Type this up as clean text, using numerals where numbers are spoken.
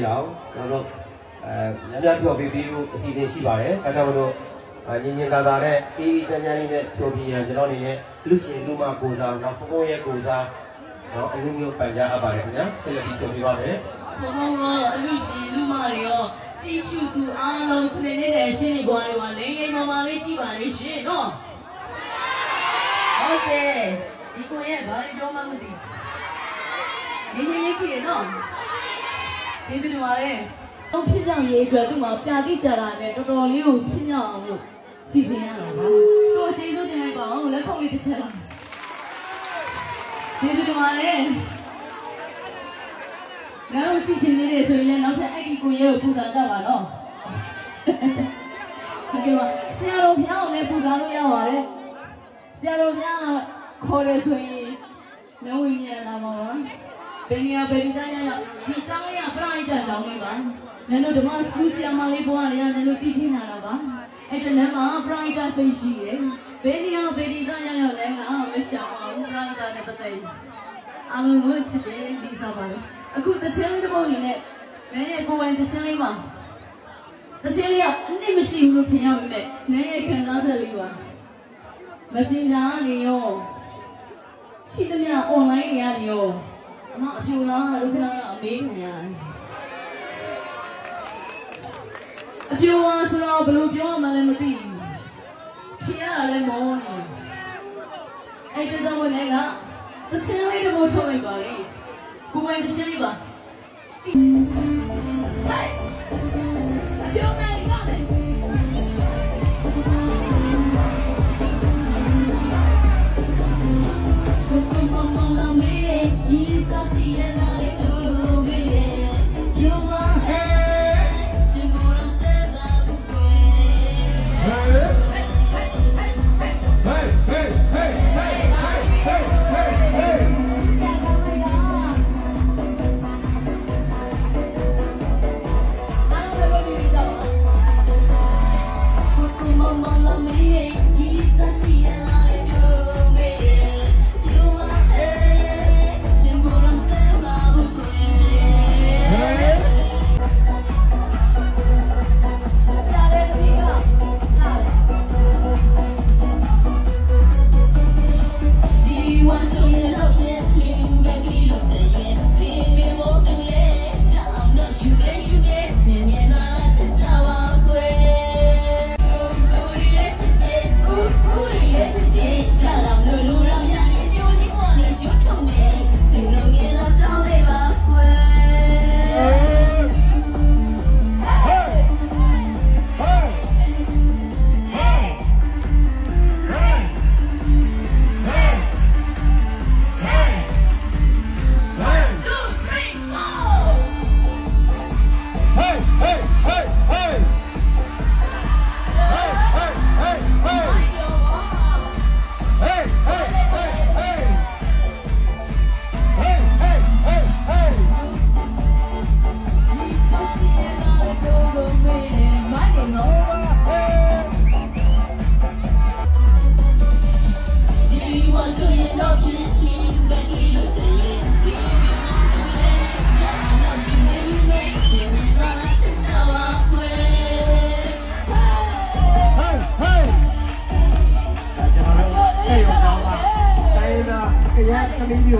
ဖြစ်အောင်ကျွန်တော်တို့များပြောပြီးပြီးလို့အစီအစဉ်ရှိပါတယ်အဲကြောင့်မလို့ညင်ညင်သာသာနဲ့အေးအေးချမ်းချမ်းလေးနဲ့ပြောပြရင်ကျွန်တော်အနေနဲ့လူရှင်လူမကိုစားနောက်ဖုန်းရဲ့ကိုစားနော်အမျိုးမျိုးပန်ကြားအပ်ပါတယ်ခင်ဗျာဆက်လက်ပြီးပြောပြပါမယ်ဘုံဘုံကအလူရှင်လူမတွေရောကြည့်ရှုသူအားလုံးခနဲ့နေတဲ့ရှင်းနေကြတယ်ကလိမ့်လိမ့်မာမာလေးကြည့်ပါလေရှင်နော်ဟုတ်ကဲ့ဒီကိုရဲ့ဘာလို့တော့မှမသိနေနေလေးကြည့်ရနော်ကျေးဇူးတင်ပါတယ်တော့ဖြစ်ပြောင်းရေးအတွက်သူ့မှာပြတိပြတာနဲ့တော်တော်လေးကိုဖြစ်မြောက်အောင်လို့စီစဉ်ရတာပါတော့ကျေးဇူးတင်လိုက်ပါအောင်လက်ခုပ်လေးတစ်ချက်ပါကျေးဇူးတင်ပါတယ်နောက်ကြည့်ရှင်နေတယ်ဆိုရင်လည်းနောက်ထပ်အဲ့ဒီကိုရဲကိုပူဇော်ကြပါတော့ဟုတ်ကဲ့ပါဆရာတော်ဘုရားကိုလည်းပူဇော်လို့ရပါတယ်ဆရာတော်ဘုရားခေါ်တယ်ဆိုရင်လည်းဝင်ရလာပါပါဘယ်နေရာဘယ်ဒီတိုင်းရဒီကျောင်းရပရိသတ်ကျောင်းလေးပါနင်တို့ဓမ္မစကူးဆရာမလေးဘွားတွေကနင်တို့တည်ထင်လာတော့ပါအဲ့ဒါလည်းမှာပရိသတ်စိတ်ရှိတယ်ဘယ်နေရာဘယ်ဒီတိုင်းရလည်းငါမရှောင်အောင်ပရိသတ်နဲ့ပတ်သက်အားလုံးကိုချစ်တယ်ဒီစားပါလို့အခုသချင်းတစ်ပုဒ်အနေနဲ့မင်းရဲ့ကိုယ်ပိုင်သချင်းလေးပါသချင်းလေးကအနည်းမရှိဘူးလို့ထင်ရပြီမဲ့မင်းရဲ့ခံစားချက်လေးပါမစင်စားနေရောရှိသမျှ online တွေကနေရောအမအပြူလားလို့ခဏတော့အမေးခံရတယ်အပြူပါဆိုတော့ဘယ်လိုပြောမှလည်းမသိဘူးဖြေရတာလည်းမောနေအဲ့ဒါကြောင့်လည်းကသချင်းလေးတစ်ပုဒ်ထုတ်လိုက်ပါလေကိုယ်ပိုင်သချင်းလေးပါဟဲ့အပြူမယ်ကမယ်ကမင်းမျိုး